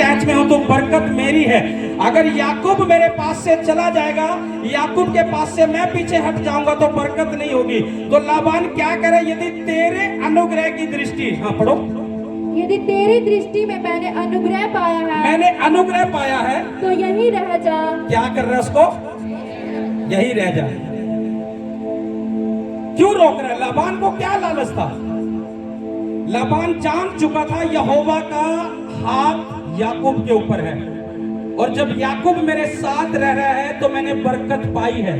Attach में हूं तो बरकत मेरी है। अगर याकूब मेरे पास से चला जाएगा, याकूब के पास से मैं पीछे हट जाऊंगा तो बरकत नहीं होगी। तो लाबान क्या करे, यदि तेरे अनुग्रह की दृष्टि, हाँ पढ़ो, यदि तेरी दृष्टि में मैंने अनुग्रह पाया है, मैंने अनुग्रह पाया है, तो यहीं रह जा। क्या कर रहा है उसको, यही रह जा। क्यों रोक रहा है? लाबान को क्या लालच था? लाबान जान चुका था यहोवा का हाथ याकूब के ऊपर है, और जब याकूब मेरे साथ रह रहा है तो मैंने बरकत पाई है।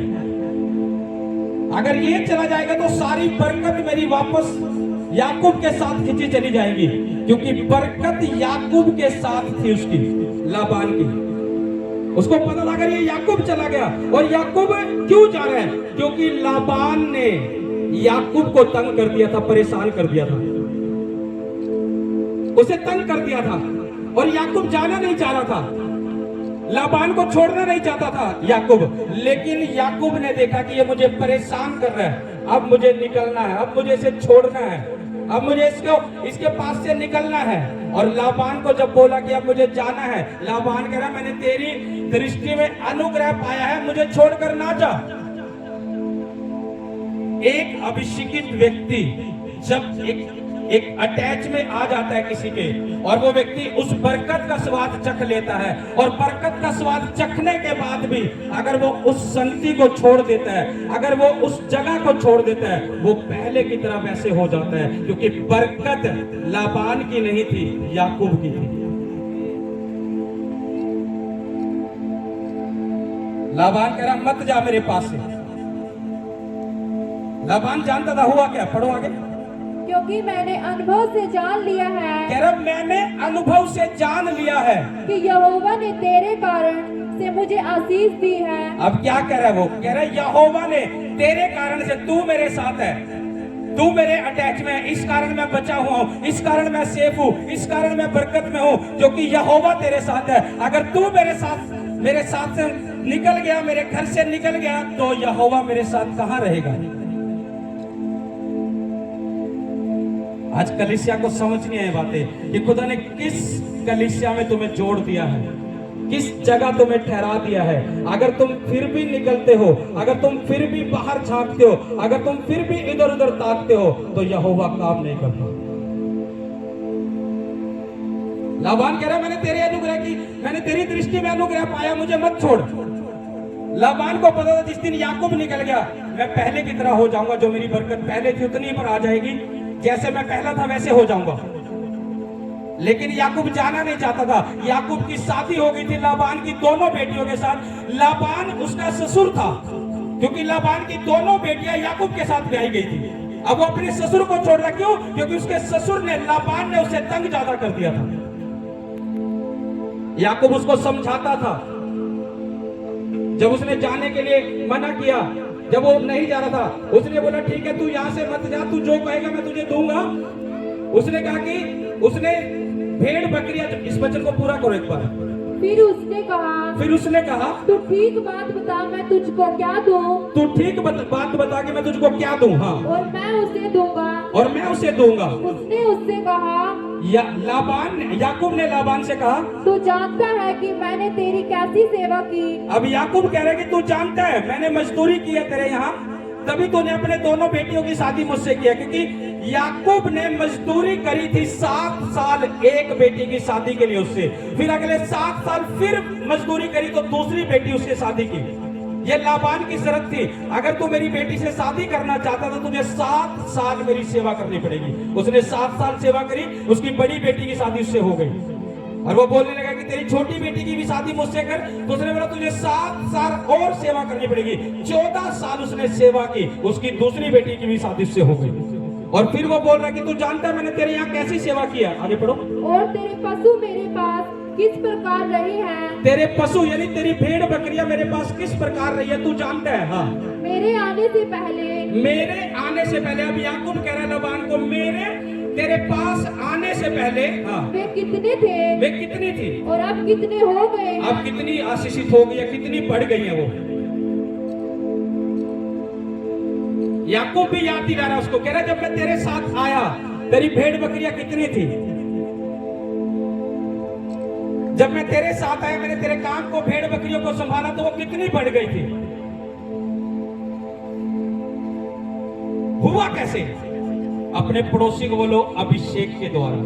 अगर ये चला जाएगा तो सारी बरकत मेरी वापस याकूब के साथ खींची चली जाएगी, क्योंकि बरकत याकूब के साथ थी उसकी, लाबान की। उसको पता था अगर ये याकूब चला गया, और याकूब क्यों जा रहा है? क्योंकि लाबान ने याकूब को तंग कर दिया था, परेशान कर दिया था, उसे तंग कर दिया था, और याकूब जाना नहीं चाह रहा था, लाबान को छोड़ना नहीं चाहता था याकूब। लेकिन याकूब ने देखा कि ये मुझे परेशान कर रहा है, अब मुझे निकलना है, अब मुझे इसे छोड़ना है, अब मुझे इसके पास से निकलना है। और लाबान को जब बोला कि अब मुझे जाना है, लाबान कह रहा मैंने तेरी दृष्टि में अनुग्रह पाया है, मुझे छोड़कर ना जा। एक अभिषिक्त व्यक्ति जब एक अटैच में आ जाता है किसी के, और वो व्यक्ति उस बरकत का स्वाद चख लेता है, और बरकत का स्वाद चखने के बाद भी अगर वो उस संगति को छोड़ देता है, अगर वो उस जगह को छोड़ देता है, वो पहले की तरह वैसे हो जाता है, क्योंकि बरकत लाबान की नहीं थी, याकूब की थी। लाबान कह रहा मत जा मेरे पास से। लाबान जानता था हुआ क्या, पढ़ो आगे। क्योंकि मैंने अनुभव से जान लिया है, कह रहा मैंने अनुभव से जान लिया है कि यहोवा ने तेरे कारण से मुझे आशीष दी है। अब क्या कह रहा है वो? कह रहा है यहोवा ने तेरे कारण से, तू मेरे साथ है, तू मेरे अटैच में है, इस कारण मैं बचा हुआ हूं, इस कारण मैं सेफ हूं, इस कारण मैं बरकत में हूं, क्योंकि यहोवा तेरे साथ है। अगर तू मेरे साथ से निकल गया, मेरे घर से निकल गया, तो यहोवा मेरे साथ कहां रहेगा? आज कलीसिया को समझ नहीं आई बातें कि खुदा ने किस कलीसिया में तुम्हें जोड़ दिया है, किस जगह तुम्हें ठहरा दिया है। अगर तुम फिर भी निकलते हो, अगर तुम फिर भी बाहर झांकते हो, अगर तुम फिर भी इधर उधर ताकते हो, तो यहोवा काम नहीं करता। लाबान कह रहा मैंने तेरे अनुग्रह की, मैंने तेरी दृष्टि में अनुग्रह पाया, मुझे मत छोड़। लाबान को पता था जिस दिन याकूब निकल गया, मैं पहले की तरह हो जाऊंगा, जो मेरी बरकत पहले थी उतनी पर आ जाएगी, जैसे मैं पहला था वैसे हो जाऊंगा। लेकिन याकूब जाना नहीं चाहता था। याकूब की शादी हो गई थी लाबान की दोनों बेटियों के साथ। लाबान उसका ससुर था, क्योंकि लाबान की दोनों बेटियां याकूब के साथ ब्याही गई थी। अब वो अपने ससुर को छोड़ रहा, क्यों? क्योंकि उसके ससुर ने, लाबान ने उसे तंग ज्यादा कर दिया था। याकूब उसको समझाता था, जब उसने जाने के लिए मना किया, जब वो नहीं जा रहा था, उसने बोला ठीक है तू यहां से मत जा, तू जो कहेगा मैं तुझे दूंगा। उसने कहा कि उसने भेड़ बकरियां, इस वचन को पूरा करो एक बार। फिर उसने कहा तू ठीक बात बता, मैं तुझको क्या दूं? तू ठीक बात बता कि मैं तुझको क्या दूं? हाँ, और मैं उसे दूंगा। और मैं उसे दूंगा। उसने उससे कहा, याकूब ने लाबान से कहा तू जानता है कि मैंने तेरी कैसी सेवा की। अब याकूब कह रहे कि तू जानता है मैंने मजदूरी की है तेरे यहाँ, तभी तूने अपने दोनों बेटियों की शादी मुझसे किया। क्योंकि याकूब ने मजदूरी करी थी 7 साल एक बेटी की शादी के लिए उससे, फिर अगले 7 साल फिर मजदूरी करी तो दूसरी बेटी उससे शादी की। ये लाबान की शर्त थी, अगर तू मेरी बेटी से शादी करना चाहता तो तुझे 7 साल मेरी सेवा करनी पड़ेगी। उसने 7 साल सेवा करी, उसकी बड़ी बेटी की शादी उससे हो गई, और वो बोलने लगा कि तेरी छोटी बेटी की भी शादी मुझसे कर। तो उसने बोला तुझे 7 साल और सेवा करनी पड़ेगी। 14 साल उसने सेवा की, उसकी दूसरी बेटी की भी शादी उससे हो गई। और फिर वो बोल रहा कि तू जानता है मैंने तेरे यहाँ कैसी सेवा किया। आगे पढ़ो। और तेरे पशु मेरे पास किस प्रकार रहे हैं? तेरे पशु यानी तेरी भेड़ बकरियां मेरे पास किस प्रकार रही है तू जानता है। हाँ, मेरे आने से पहले। अब याकूब कह रहा है लाबान को, तेरे पास आने से पहले हाँ, वे कितने थे? वे कितनी थी? और अब कितने हो गए? अब कितनी आशीषित हो गई है, कितनी बढ़ गई है वो। याकूब भी याद दिला रहा उसको, कह रहा जब मैं तेरे साथ आया तेरी भेड़ बकरियां कितनी थी? जब मैं तेरे साथ आया, मैंने तेरे काम को, भेड़ बकरियों को संभाला तो वो कितनी बढ़ गई थी। हुआ कैसे? अपने पड़ोसी को बोलो, अभिषेक के द्वारा।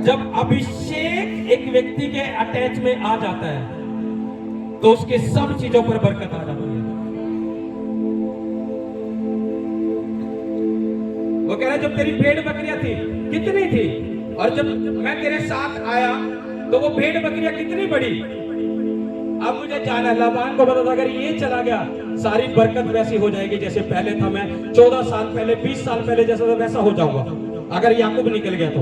जब अभिषेक एक व्यक्ति के अटैच में आ जाता है तो उसके सब चीजों पर बरकत आ जाती है। वो कह रहा है, जब तेरी भेड़ बकरियां थी कितनी थी, और जब मैं तेरे साथ आया तो वो भेड़ बकरियां कितनी बड़ी। अब मुझे जाना, लाबान को बता, अगर ये चला गया सारी बरकत वैसी हो जाएगी जैसे पहले था। मैं 14 साल पहले, 20 साल पहले जैसा था वैसा हो जाऊंगा अगर याकूब निकल गया तो।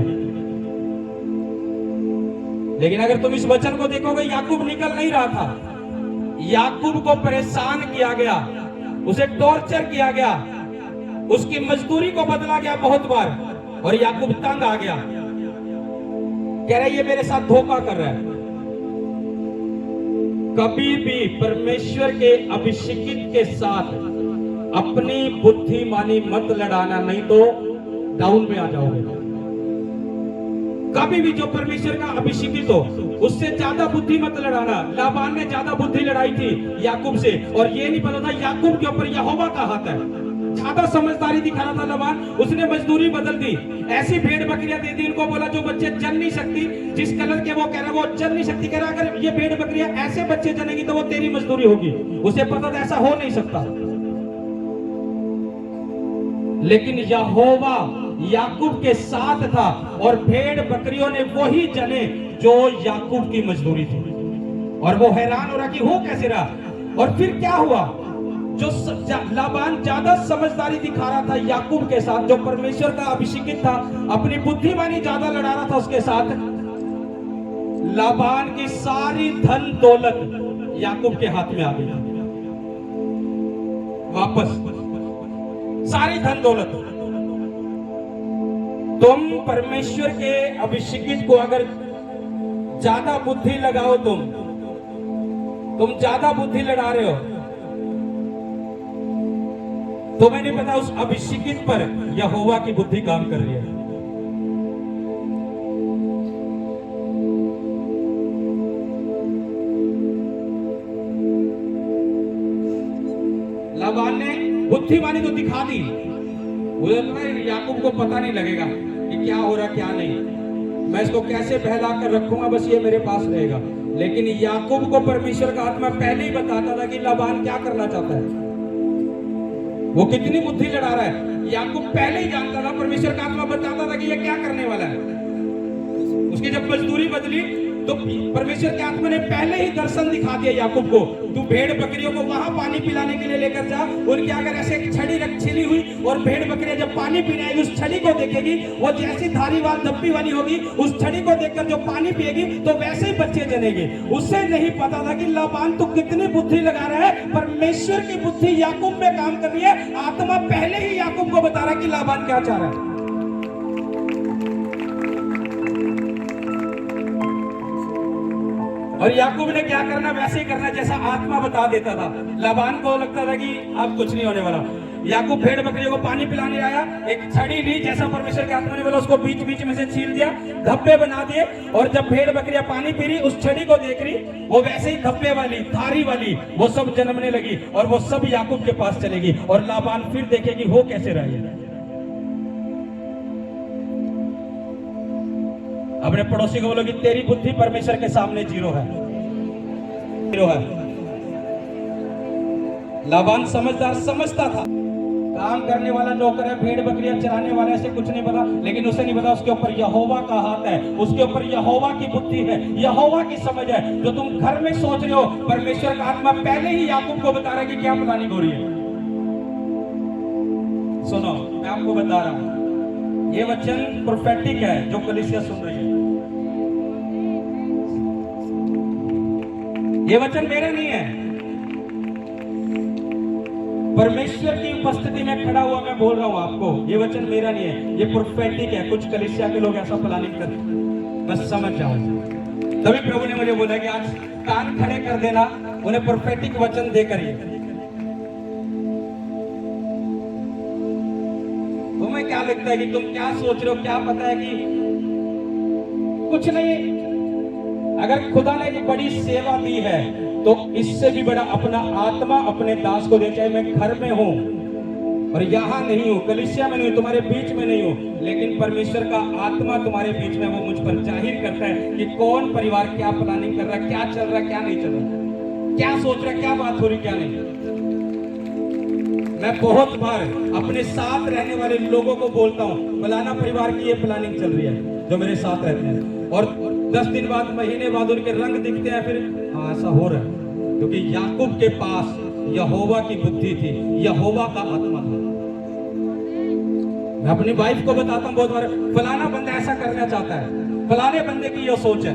लेकिन अगर तुम इस वचन को देखोगे, याकूब निकल नहीं रहा था। याकूब को परेशान किया गया, उसे टॉर्चर किया गया, उसकी मजदूरी को बदला गया बहुत बार, और याकूब तंग आ गया। कह रहा है ये मेरे साथ धोखा कर रहा है। कभी भी परमेश्वर के अभिषेकित के साथ अपनी बुद्धिमानी मत लड़ाना, नहीं तो डाउन में आ जाओगे। कभी भी जो परमेश्वर का अभिषेकित हो उससे ज्यादा बुद्धि मत लड़ाना। लाबान ने ज्यादा बुद्धि लड़ाई थी याकूब से, और ये नहीं पता था याकूब के ऊपर यहोवा का हाथ है। ज्यादा समझदारी दिखा रहा था लाबान, उसने मजदूरी बदल दी, ऐसी भेड़ बकरियां दे दी उनको, बोला जो बच्चे जन नहीं सकती, जिस कलर के वो कह रहा वो जन नहीं सकती, कह रहा अगर ये भेड़ बकरियां ऐसे बच्चे जनेगी तो वो तेरी मजदूरी होगी। उसे पता था ऐसा हो नहीं सकता। लेकिन यहोवा याकूब के साथ था, और भेड़ बकरियों ने वही जने जो याकूब की मजदूरी थी। और वो हैरान हो रहा कि हो कैसे रहा। और फिर क्या हुआ, जो लाबान ज्यादा समझदारी दिखा रहा था याकूब के साथ, जो परमेश्वर का अभिषेकित था, अपनी बुद्धिमानी ज्यादा लड़ा रहा था उसके साथ, लाबान की सारी धन दौलत याकूब के हाथ में आ गई वापस, सारी धन दौलत। तुम परमेश्वर के अभिषेकित को अगर ज्यादा बुद्धि लगाओ, तुम ज्यादा बुद्धि लड़ा रहे हो, तुम्हें नहीं पता उस अभिषेकित पर यहोवा की बुद्धि काम कर रही है। लाबान ने बुद्धिमानी तो दिखा दी, याकूब को पता नहीं लगेगा कि क्या हो रहा क्या नहीं, मैं इसको कैसे बहला कर रखूंगा, बस ये मेरे पास रहेगा। लेकिन याकूब को परमेश्वर का आत्मा पहले ही बताता था कि लाबान क्या करना चाहता है, वो कितनी बुद्धि लड़ा रहा है। याकूब पहले ही जानता था, परमेश्वर का आत्मा बताता था कि ये क्या करने वाला है। उसकी जब मजदूरी बदली तो परमेश्वर के आत्मा ने पहले ही दर्शन दिखा दिया याकूब को, तू भेड़ बकरियों को वहां पानी पिलाने के लिए लेकर जा, उनके अगर ऐसे छड़ी छिली हुई और भेड़ बकरियां जब पानी पीने आएगी उस छड़ी को देखेगी, वो जैसी धारीवाल धब्बी वाली होगी, उस छड़ी को देखकर जो पानी पिएगी तो वैसे ही बच्चे जनेंगे। उसे नहीं पता था कि लाबान तू कितनी बुद्धि लगा रहा है, परमेश्वर की बुद्धि याकूब में काम कर रही है। आत्मा पहले ही याकूब को बता रहा कि लाबान क्या चाह रहा है। और याकूब ने क्या करना वैसे ही करना जैसा आत्मा बता देता था। लाबान को लगता था कि अब कुछ नहीं होने वाला। याकूब भेड़ बकरियों को पानी पिलाने आया, एक छड़ी ली जैसा परमेश्वर के आत्मा ने बोला, उसको बीच बीच में से छील दिया, धब्बे बना दिए, और जब भेड़ बकरियां पानी पी रही उस छड़ी को देख रही, वो वैसे ही धब्बे वाली धारी वाली वो सब जन्मने लगी, और वो सब याकूब के पास चलेगी। और लाबान फिर देखेगी हो कैसे रहा है। अपने पड़ोसी को बोलो कि तेरी बुद्धि परमेश्वर के सामने जीरो है, जीरो है। लाबान समझदार समझता था, काम करने वाला नौकर है, भेड़ बकरियां चराने वाला, ऐसे कुछ नहीं पता, लेकिन उसे नहीं पता उसके ऊपर यहोवा का हाथ है, उसके ऊपर यहोवा की बुद्धि है, यहोवा की समझ है। जो तुम घर में सोच रहे हो, परमेश्वर का आत्मा पहले ही याकूब को बता रहा है कि क्या प्लानिंग हो रही है। सुनो, मैं आपको बता रहा हूं, ये वचन प्रोफेटिक है जो कलीसिया सुन रही है। ये वचन मेरा नहीं है, परमेश्वर की उपस्थिति में खड़ा हुआ मैं बोल रहा हूं आपको। ये वचन मेरा नहीं है, ये प्रोफेटिक है। कुछ कलीसिया के लोग ऐसा प्लानिंग करते, बस समझ जाओ। तभी प्रभु ने मुझे बोला कि आज कान खड़े कर देना, उन्हें प्रोफेटिक वचन देकर ही। तुम्हें क्या लगता है कि तुम क्या सोच रहे हो, क्या पता है कि कुछ नहीं, अगर खुदा ने एक बड़ी सेवा दी है तो इससे भी बड़ा अपना आत्मा अपने दास को दे। चाहे मैं घर में हूं और यहां नहीं हूं, कलीसिया में नहीं हूं, तुम्हारे बीच में नहीं हूं, लेकिन परमेश्वर का आत्मा तुम्हारे बीच में वो मुझ पर जाहिर करता है कि कौन परिवार क्या प्लानिंग कर रहा है, क्या चल रहा है, क्या नहीं चल रहा, क्या सोच रहा है, क्या बात हो रही, क्या नहीं। मैं बहुत बार अपने साथ रहने वाले लोगों को बोलता हूं, फलाना परिवार की ये प्लानिंग चल रही है, जो मेरे साथ रहते हैं, और 10 दिन बाद, महीने बाद उनके रंग दिखते हैं, फिर हाँ ऐसा हो रहा है, क्योंकि याकूब के पास यहोवा की बुद्धि थी, यहोवा का आत्मा था। मैं अपनी वाइफ को बताता हूं बहुत बार, फलाना बंदा ऐसा करना चाहता है, फलाने बंदे की यह सोच है।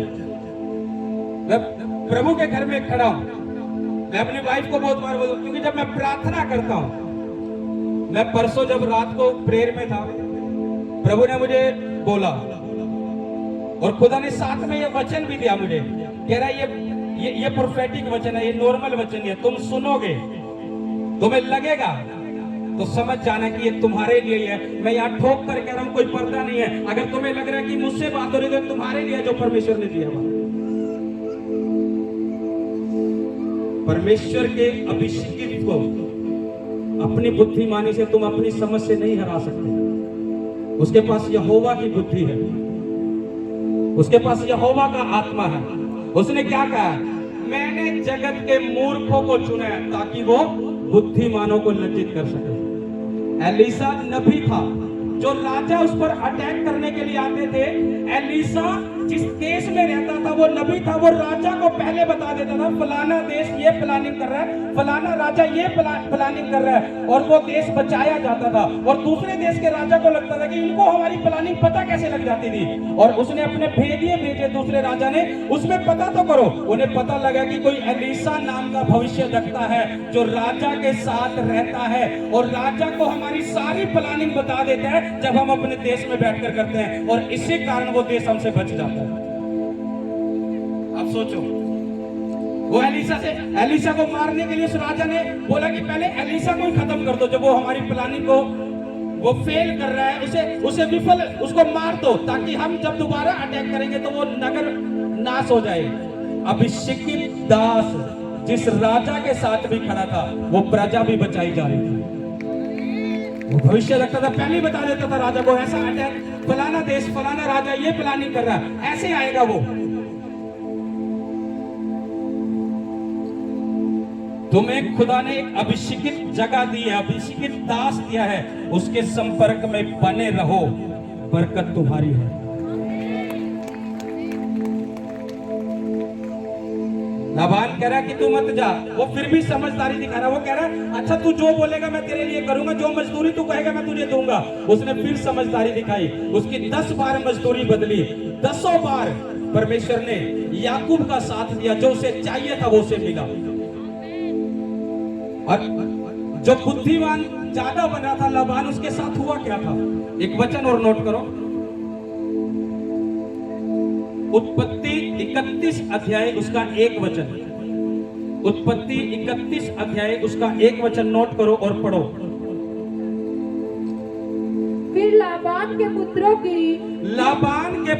मैं प्रभु के घर में खड़ा हूं, मैं अपनी वाइफ को बहुत बार बोलता हूं, क्योंकि जब मैं प्रार्थना करता हूं, मैं परसों जब रात को प्रेयर में था, प्रभु ने मुझे बोला और खुदा ने साथ में ये वचन भी दिया मुझे, कह रहा है ये प्रोफेटिक वचन है, ये नॉर्मल वचन है, तुम सुनोगे, तुम्हें लगेगा तो समझ जाना कि ये तुम्हारे लिए ही है। मैं यहाँ ठोक कर कह रहा हूं, कोई पर्दा नहीं है। अगर तुम्हें लग रहा है कि मुझसे बात हो रही है तो तुम्हारे लिए जो परमेश्वर ने दिया बात। परमेश्वर के अभिषेकित को अपनी बुद्धिमानी से तुम अपनी समझ से नहीं हरा सकते। उसके पास यहोवा की बुद्धि है, उसके पास यहोवा का आत्मा है। उसने क्या कहा, मैंने जगत के मूर्खों को चुना है ताकि वो बुद्धिमानों को लज्जित कर सके। एलीसा नबी था, जो राजा उस पर अटैक करने के लिए आते थे, एलीसा जिस देश में रहता था वो नबी था, वो राजा को पहले बता देता था फलाना देश ये प्लानिंग कर रहा है, फलाना राजा ये प्लानिंग कर रहा है, और वो देश बचाया जाता था। और दूसरे देश के राजा को लगता था कि इनको हमारी प्लानिंग पता कैसे लग जाती थी, और उसने अपने भेदिए भेजे दूसरे राजा ने, उसमें पता तो करो। उन्हें पता लगा कि कोई एलीसा नाम का भविष्य रखता है जो राजा के साथ रहता है, और राजा को हमारी सारी प्लानिंग बता देता है जब हम अपने देश में बैठकर करते हैं, और इसी कारण वो देश हमसे बच जाता है। अब सोचो, वो एलीसा को मारने के लिए उस राजा ने बोला कि पहले एलीसा को ही खत्म कर दो, जब वो हमारी प्लानिंग को वो फेल कर रहा है, उसे विफल, उसको मार दो, ताकि हम जब दोबारा अटैक करेंगे तो वो नगर नाश हो जाए। अभिषेकित दास जिस राजा के साथ भी खड़ा था, वो प्रजा भी बचाई जा रही थी। वो भविष्य रखता था, पहले ही बता देता था राजा को, ऐसा अटैक, फलाना देश, फलाना राजा ये प्लानिंग कर रहा है, ऐसे आएगा वो। तुम्हें खुदा ने एक अभिषेकित जगह दी है, अभिषेकित दास दिया है, उसके संपर्क में बने रहो, बरकत तुम्हारी है। लाबान कह रहा है कि तू मत जा, वो फिर भी समझदारी दिखा रहा है। वो कह रहा है अच्छा तू जो बोलेगा मैं तेरे लिए करूंगा, जो मजदूरी तू कहेगा मैं तुझे दूंगा। उसने फिर समझदारी दिखाई, उसकी 10 बार मजदूरी बदली, 10 बार परमेश्वर ने याकूब का साथ दिया, जो उसे चाहिए था वो उसे मिला। और जो बुद्धिमान ज्यादा बना था लाबान, उसके साथ हुआ क्या था, एक वचन और नोट करो, उत्पत्ति 31 अध्याय उसका 1 वचन, उत्पत्ति 31 अध्याय उसका 1 वचन नोट करो और पढ़ो। फिर लाबान के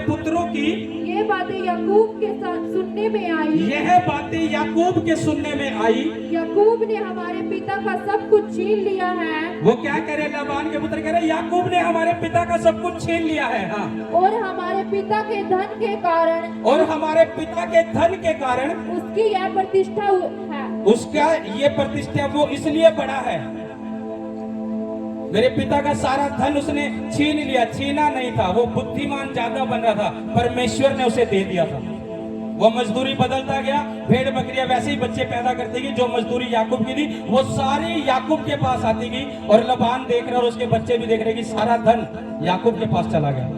पुत्रों की ये बातें याकूब के साथ सुनने में आई, यह बातें याकूब के सुनने में आई, याकूब ने हमारे पिता का सब कुछ छीन लिया है। वो क्या कह रहे, लाबान के पुत्र कह रहे याकूब ने हमारे पिता का सब कुछ छीन लिया है। हाँ, और हमारे पिता के धन के कारण, और हमारे पिता के धन के कारण उसकी यह प्रतिष्ठा है, उसका ये प्रतिष्ठा वो इसलिए बड़ा है। मेरे पिता का सारा धन उसने छीन लिया, छीना नहीं था, वो बुद्धिमान ज्यादा बन रहा था, परमेश्वर ने उसे दे दिया था। वो मजदूरी बदलता गया, भेड़ बकरियां वैसे ही बच्चे पैदा करती गई, जो मजदूरी याकूब की थी वो सारी याकूब के पास आती गई, और लाबान देख रहा और उसके बच्चे भी देख रहे कि सारा धन याकूब के पास चला गया।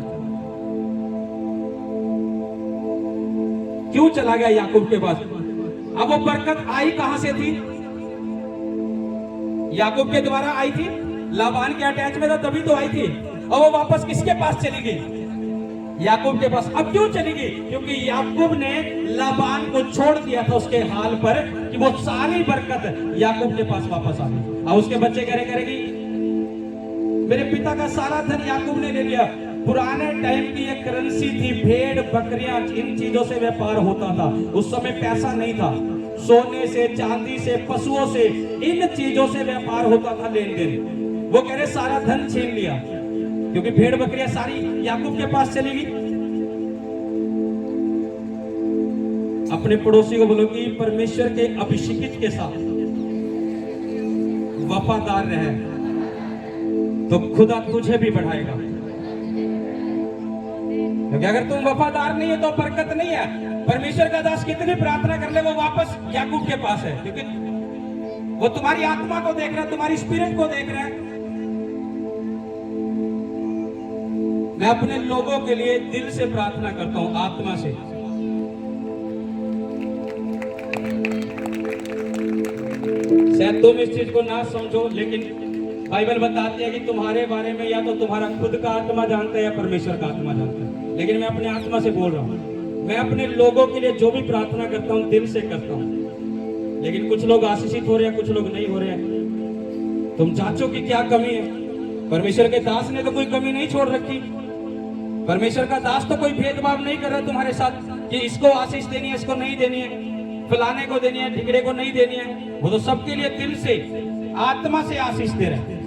क्यों चला गया याकूब के पास? अब वो बरकत आई कहां से थी? याकूब के द्वारा आई थी, लाबान के अटैच में था तभी तो आई थी, और वो वापस किसके पास चली गई? याकूब के पास। अब क्यों चली गई? क्योंकि याकूब ने लाबान को छोड़ दिया था उसके हाल पर, कि वो सारी बरकत याकूब के पास वापस आ गई। अब उसके बच्चे करेगी मेरे पिता का सारा धन याकूब ने ले लिया, पुराने टाइम की एक करेंसी थी, भेड़ बकरियां, इन चीजों से व्यापार होता था। उस समय पैसा नहीं था, सोने से, चांदी से, पशुओं से, इन चीजों से व्यापार होता था, लेन देन। वो कह रहे सारा धन छीन लिया, क्योंकि भेड़ बकरियां सारी याकूब के पास चली गई। अपने पड़ोसी को बोलो कि परमेश्वर के अभिषेकित के साथ वफादार रहे तो खुदा तुझे भी बढ़ाएगा। क्योंकि अगर तुम वफादार नहीं है तो बरकत नहीं है। परमेश्वर का दास कितनी प्रार्थना कर ले वो वापस याकूब के पास है, क्योंकि वो तुम्हारी आत्मा को देख रहा है, तुम्हारी स्पिरिट को देख रहा है। मैं अपने लोगों के लिए दिल से प्रार्थना करता हूं, आत्मा से। शायद तुम इस चीज को ना समझो, लेकिन बाइबल बताती है कि तुम्हारे बारे में या तो तुम्हारा खुद का आत्मा जानता है या परमेश्वर का आत्मा जानता है। लेकिन मैं अपने आत्मा से बोल रहा हूं, मैं अपने लोगों के लिए जो भी प्रार्थना करता हूं दिल से करता हूं। लेकिन कुछ लोग आशीषित हो रहे हैं, कुछ लोग नहीं हो रहे हैं। तुम जांचो कि क्या कमी है। परमेश्वर के दास ने तो कोई कमी नहीं छोड़ रखी। परमेश्वर का दास तो कोई भेदभाव नहीं कर रहा तुम्हारे साथ कि इसको आशीष देनी है, इसको नहीं देनी है, फलाने को देनी है, ठिकरे को नहीं देनी है। वो तो सबके लिए दिल से, आत्मा से आशीष दे रहे हैं।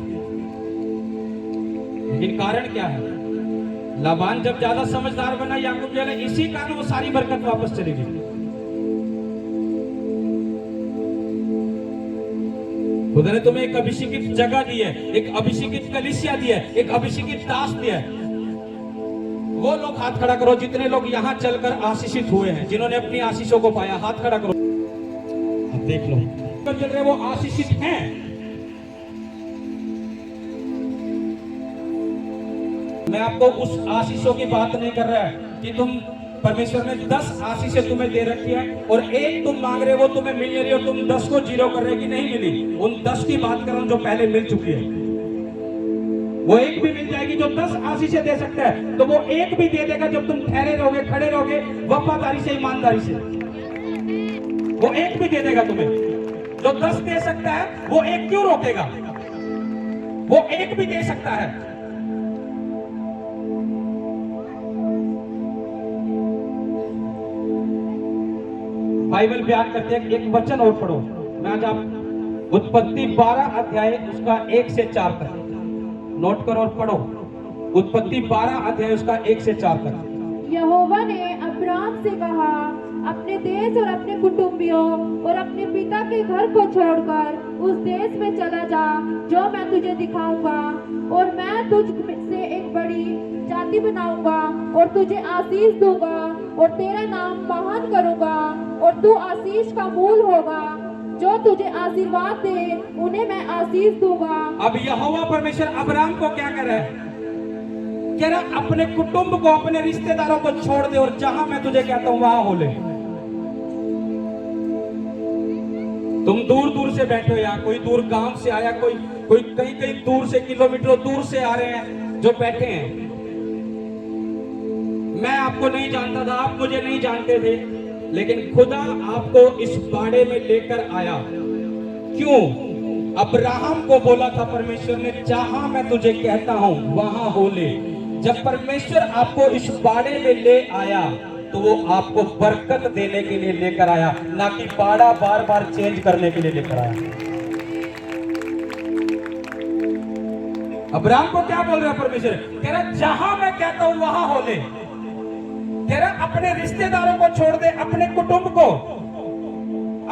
लेकिन कारण क्या है? लाबान जब ज्यादा समझदार बना, याकूब जो है, इसी कारण वो सारी बरकत वापस चली गई। खुदा ने तुम्हें एक अभिषेकित जगह दी है, एक अभिषेकित कलीसिया दी है, एक अभिषेकित दास दिया है। वो लोग हाथ खड़ा करो जितने लोग यहाँ चलकर आशीषित हुए हैं, जिन्होंने अपनी आशीषों को पाया, हाथ खड़ा करो। अब देख लो चल रहे वो आशीषित हैं। मैं आपको उस आशीषों की बात नहीं कर रहा है कि तुम परमेश्वर ने 10 आशीषें तुम्हें दे रखी है और एक तुम मांग रहे हो, तुम्हें मिल नहीं रही और तुम 10 को जीरो कर रहे कि नहीं मिली। उन 10 की बात कर रहा हूं जो पहले मिल चुकी है। वो एक भी मिल जाएगी जो 10 आशीषें दे सकता है, तो वो एक भी दे देगा जब तुम ठहरे रहोगे, खड़े रहोगे, वफादारी से, ईमानदारी से। वो एक भी दे देगा तुम्हें जो 10 दे सकता है, वो एक क्यों रोकेगा? वो एक भी दे सकता है। बाइबल बयान करते हैं, एक वचन और पढ़ो। मैं आज आप उत्पत्ति 12 अध्याय उसका 1 से 4 तक नोट करो और पढ़ो। उत्पत्ति 12 अध्याय उसका 1 से 4 तक। यहोवा ने अब्राम से कहा, अपने देश और अपने कुटुंबियों और अपने पिता के घर को छोड़कर उस देश में चला जा जो मैं तुझे दिखाऊंगा, और मैं तुझ से एक बड़ी जाति बनाऊंगा और तुझे आशीष दूंगा और तेरा नाम महान करूंगा और तू आशीष का मूल होगा। जो तुझे आशीर्वाद दे उन्हें मैं आशीष दूंगा। अब यहोवा परमेश्वर अब्राम को क्या कर रहा है? कह रहा अपने कुटुंब को, अपने रिश्तेदारों को छोड़ दे और जहां मैं तुझे कहता हूं वहां हो ले। तुम दूर दूर से बैठे हो, यहाँ कोई दूर गांव से आया, कोई कहीं कहीं दूर से, किलोमीटरों दूर से आ रहे हैं जो बैठे हैं। मैं आपको नहीं जानता था, आप मुझे नहीं जानते थे, लेकिन खुदा आपको इस बाड़े में लेकर आया। क्यों? अब्राहम को बोला था परमेश्वर ने, जहां मैं तुझे कहता हूं वहां हो ले। जब परमेश्वर आपको इस बाड़े में ले आया तो वो आपको बरकत देने के लिए लेकर आया, ना कि बाड़ा बार बार चेंज करने के लिए लेकर आया। अब्राहम को क्या बोल रहा है परमेश्वर? कह रहा जहां मैं कहता हूं वहां हो ले। कह रहा अपने रिश्तेदारों को छोड़ दे, अपने कुटुंब को,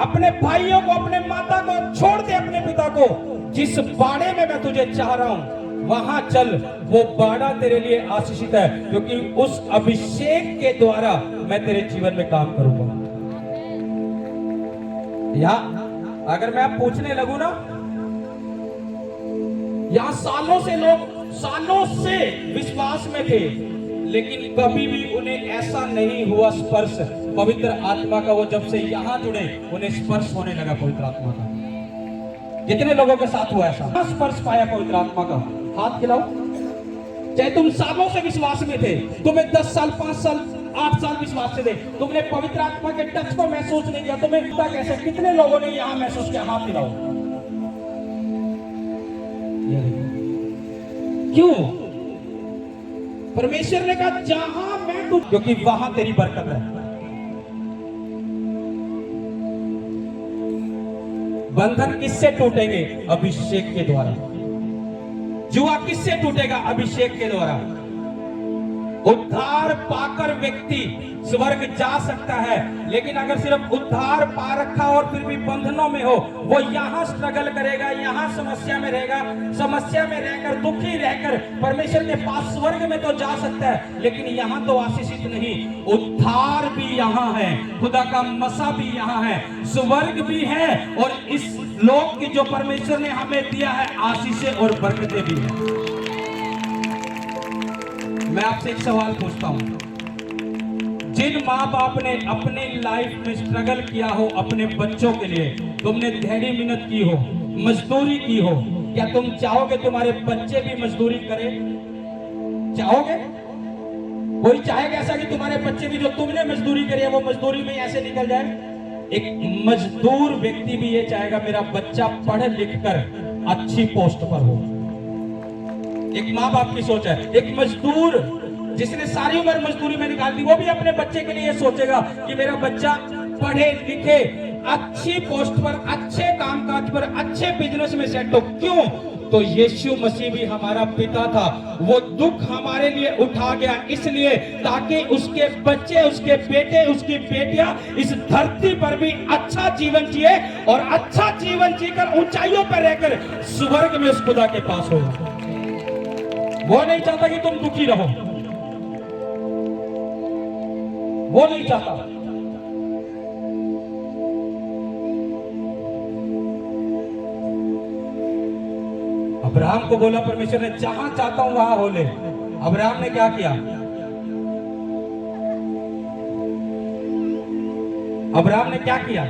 अपने भाइयों को, अपने माता को छोड़ दे, अपने पिता को। जिस बाड़े में मैं तुझे चाह रहा हूं वहां चल। वो बाड़ा तेरे लिए आशीषित है, क्योंकि उस अभिषेक के द्वारा मैं तेरे जीवन में काम करूंगा। या अगर मैं आप पूछने लगूं ना, यहां सालों से लोग, सालों से विश्वास में थे, लेकिन कभी भी उन्हें ऐसा नहीं हुआ स्पर्श पवित्र आत्मा का। वो जब से यहां जुड़े उन्हें स्पर्श होने लगा पवित्र आत्मा का। कितने लोगों के साथ हुआ ऐसा स्पर्श पाया पवित्र आत्मा का? हाथ खिलाओ। चाहे तुम सालों से विश्वास में थे, तुम्हें 10 साल, 5 साल, 8 साल विश्वास से थे, तुमने पवित्र आत्मा के टच को महसूस नहीं किया, तुम्हें पता कैसे? कितने लोगों ने यहां महसूस किया? हाथ खिलाओ। क्यों? परमेश्वर ने कहा जहां मैं तू, क्योंकि वहां तेरी बरकत है। बंधन किससे टूटेंगे? अभिषेक के द्वारा। जुआ किससे टूटेगा? अभिषेक के द्वारा। उद्धार पाकर व्यक्ति स्वर्ग जा सकता है, लेकिन अगर सिर्फ उद्धार पा रखा और फिर भी बंधनों में हो, वो यहाँ स्ट्रगल करेगा, यहाँ समस्या में रहेगा, समस्या में रहकर दुखी रहकर परमेश्वर के पास स्वर्ग में तो जा सकता है, लेकिन यहाँ तो आशीषित नहीं। उद्धार भी यहाँ है, खुदा का मसा भी यहाँ है, स्वर्ग भी है, और इस लोक की जो परमेश्वर ने हमें दिया है आशीषें और बरकतें भी है। मैं आपसे एक सवाल पूछता हूं, जिन माँ बाप ने अपने लाइफ में स्ट्रगल किया हो अपने बच्चों के लिए, तुमने धैर्य मेहनत की हो, मजदूरी की हो, क्या तुम चाहोगे तुम्हारे बच्चे भी मजदूरी करें? चाहोगे? कोई चाहेगा ऐसा कि तुम्हारे बच्चे भी जो तुमने मजदूरी करी है वो मजदूरी में ऐसे निकल जाए? एक मजदूर व्यक्ति भी ये चाहेगा मेरा बच्चा पढ़ लिख कर अच्छी पोस्ट पर हो। एक माँ बाप की सोच है। एक मजदूर जिसने सारी उम्र मजदूरी में निकाल दी, वो भी अपने बच्चे के लिए सोचेगा कि मेरा बच्चा पढ़े लिखे अच्छी पोस्ट पर, अच्छे कामकाज पर, अच्छे बिजनेस में सेट हो। क्यों? तो यीशु मसीह भी हमारा पिता था, वो दुख हमारे लिए उठा गया इसलिए ताकि उसके बच्चे, उसके बेटे, उसकी बेटियां इस धरती पर भी अच्छा जीवन जिए और अच्छा जीवन जीकर ऊंचाइयों पर रहकर स्वर्ग में उस खुदा के पास हो। वो नहीं चाहता कि तुम दुखी रहो, वो नहीं चाहता। अब्राहम को बोला परमेश्वर ने जहां चाहता हूं वहां हो ले। अब्राहम ने क्या किया? अब्राहम ने क्या किया?